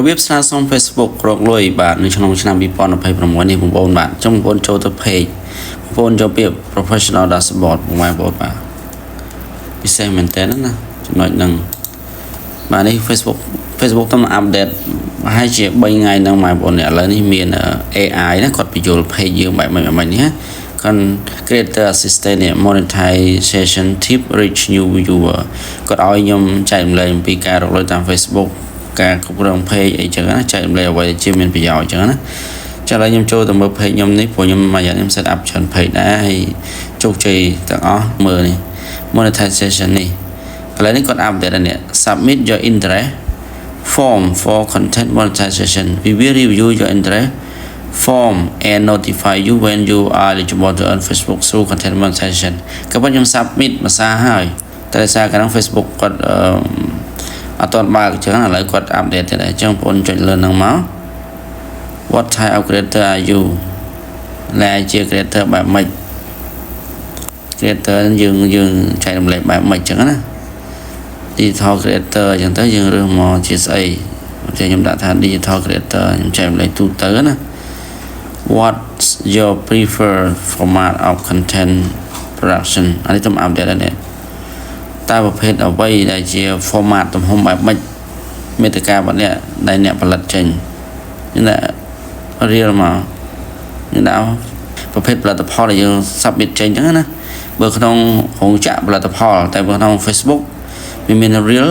របៀបស្នើសុំ Facebook រកលុយបាទនៅក្នុងឆ្នាំ2026នេះបងប្អូនបាទចង់បងប្អូនចូលទៅ page បងប្អូនចូលពាក្យ professional dashboard បងប្អូនបាទពិសេសមែនតើណាចំណុចហ្នឹងបាទនេះ Facebook តាមអាប់ដេតប្រហែលជា3ថ្ងៃហ្នឹងបងប្អូនឥឡូវនេះមាន AI ណាគាត់បញ្យល់ page យើងបែបម៉េចនេះគាត់ creator assistant នេះ monetization tip reach new viewer គាត់ឲ្យខ្ញុំចែករំលែកអំពីការរកលុយតាម Facebook ការគ្រប់គ្រង page អីចឹងណាចែករំលែកអ្វីជាមានប្រយោជន៍ចឹងណាចាឥឡូវខ្ញុំចូលទៅមើល page ខ្ញុំនេះព្រោះខ្ញុំមកខ្ញុំ set up ច្រើន page ដែរហើយជោគជ័យទាំងអស់មើលនេះ monetization នេះឥឡូវនេះគាត់ update នេះ submit your interest form for content monetization we will review your interest form and notify you when you are eligible to earn Facebook through content monetization ក៏ប៉ុន្តែខ្ញុំ submit ភាសាហើយតែសារកាលហ្នឹង Facebook គាត់អត់ទាន់បើកអញ្ចឹងឥឡូវគាត់ update ទៀតអញ្ចឹងបងប្អូនចុចលើហ្នឹងមក what type of creator are you លែជា creator បែបម៉េច creator យើងចែករំលែកបែបម៉េចអញ្ចឹងណា digital creator អញ្ចឹងទៅយើងរើសមកជាស្អីខ្ញុំដាក់ថា digital creator ខ្ញុំចែករំលែកទូទៅណា what's your preferred format of content production អានេះខ្ញុំ update ដែរនេះតើប្រភេទអ្វីដែលជា format ទំហំបែបម៉េចមេតិការបស់អ្នកដែលអ្នកផលិតចេញនេះ real មកនេះដល់ប្រភេទផលិតផលដែលយើង submit ចេញអញ្ចឹងណាបើក្នុងរោងចក្រផលិតផលតែបើក្នុង Facebook វាមាន real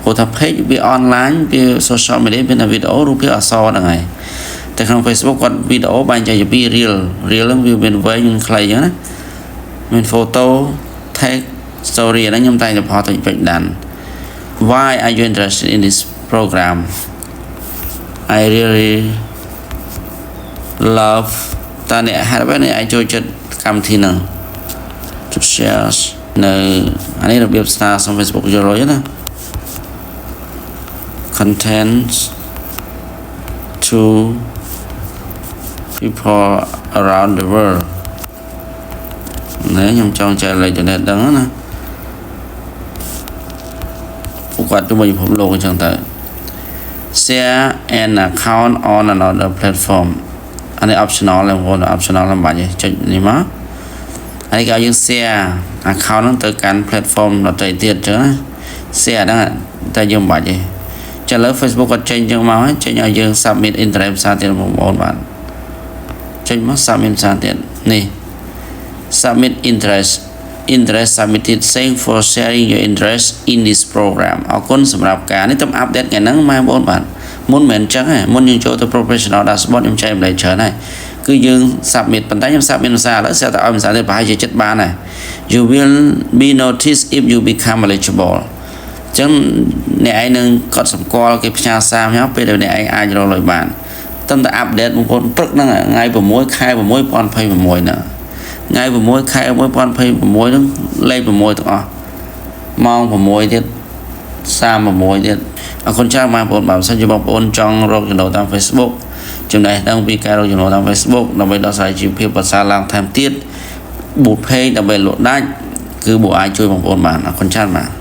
ព្រោះថា page វា online វា social media មានវីដេអូរូបភាពអក្សរហ្នឹងហើយតែក្នុង Facebook គាត់វីដេអូបែងចែកជាពីរ real ហ្នឹងវាមានវែងមានខ្លីអញ្ចឹងណាមាន photo tag story ហ្នឹងខ្ញុំតែងតែផុសទៅពេញដាន why are you interested in this program I really love តើអ្នកហេតុអ្វីអ្នកអាចចូលចិត្តកម្មវិធីហ្នឹង share នៅអានេះរបៀបស្នើសុំ Facebook យកលុយណា content to people around the world នេះខ្ញុំចង់ចែកលេខទៅអ្នកដឹងណាពួកគាត់ទៅពិភពលោកអញ្ចឹងទៅ share an account on another platform អានេះ optional ឡើងបង optional ឡើងបាច់ចុចនេះមកហើយគេឲ្យយើង share account ហ្នឹងទៅកាន់ platform ដទៃទៀតអញ្ចឹងណា share ហ្នឹងតែយើងមិនបាច់ទេចាឥឡូវ Facebook គាត់ចេញយើងមកហើយចេញឲ្យយើង submit interest ភាសាទៀតបងប្អូនបាទចេញមក submit ភាសាទៀតនេះ submit interest submitted saying for sharing your interest in this program អរគុណសម្រាប់ការនេះតាម update ថ្ងៃហ្នឹងបងប្អូនបាទមុនមិនអញ្ចឹងទេមុនយើងចូលទៅ professional dashboard ខ្ញុំចែកម្លែកច្រើនហើយគឺយើង submit ប៉ុន្តែខ្ញុំ submit ភាសាឥឡូវស្អាតតែឲ្យភាសាទៀតប្រហែលជាចិត្តបានហើយ you will be noticed if you become eligible អញ្ចឹងអ្នកឯងនឹងកត់សម្គាល់គេផ្ញើសារមកពេលដែលអ្នកឯងអាចរកលុយបានតាមតែ update បងប្អូនព្រឹកហ្នឹងថ្ងៃ6ខែ6 2026ហ្នឹងថ្ងៃ6ខែ6 2026ហ្នឹងលេខ6ទាំងអស់ម៉ោង6ទៀត36ទៀតអរគុណច្រើនបងប្អូនបើសិនជាបងប្អូនចង់រកចំណូលតាម Facebook ចំណេះដឹងពីការរកចំណូលតាម Facebook ដើម្បីដោះស្រាយជីវភាពប្រសើរឡើងថែមទៀត boot page ដើម្បីលក់ដាច់គឺបងអាចជួយបងប្អូនបានអរគុណច្រើនបាទ